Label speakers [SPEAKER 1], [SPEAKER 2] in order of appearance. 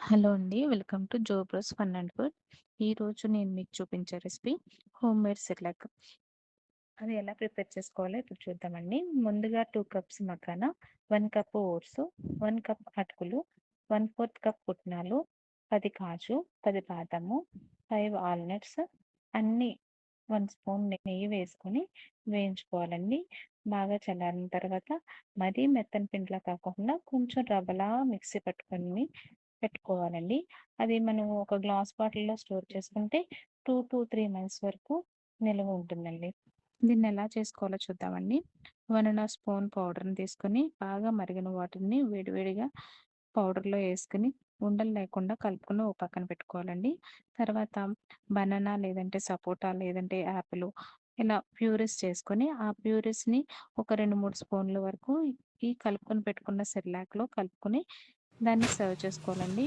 [SPEAKER 1] Hello అండి. Welcome to Jobros fun and food. ఈరోజు నేను మీకు చూపించే రెసిపీ హోమ్ మేడ్ సెర్లాక్. అది ఎలా ప్రిపేర్ చేసుకోవాలో ఇప్పుడు చూద్దామండి. ముందుగా 2 cups makhana, 1 cup oats, 1 cup అటుకులు, 1/4 కప్ పుట్నాలు, 10 కాజు, 10 బాదాము, 5 వాల్నట్స్ అన్నీ 1 స్పూన్ నెయ్యి వేసుకొని వేయించుకోవాలండి. బాగా చల్లారిన తర్వాత మరీ మెత్తని పిండిలా కాకుండా కొంచెం రవ్వలా మిక్సీ పెట్టుకోవాలండి. అది మనం ఒక గ్లాస్ బాటిల్‌లో స్టోర్ చేసుకుంటే 2-3 మంత్స్ వరకు నిల్వ ఉంటుందండి. దీన్ని ఎలా చేసుకోవాలో చూద్దామండి. 1½ స్పూన్ పౌడర్‌ని తీసుకొని బాగా మరిగిన వాటర్‌ని వేడివేడిగా పౌడర్‌లో ఏసుకొని ఉండలు లేకుండా కలుపుకొని ఓ పక్కన పెట్టుకోవాలండి. తర్వాత బనానా లేదంటే సపోటా లేదంటే యాపిలు ఇలా ప్యూరీస్ చేసుకొని ఆ ప్యూరీస్‌ని ఒక 2, 3 స్పూన్ల వరకు ఈ కలుపుకొని పెట్టుకున్న సెర్లాక్‌లో కలుపుకొని దాన్ని సర్వ్ చేసుకోవాలండి.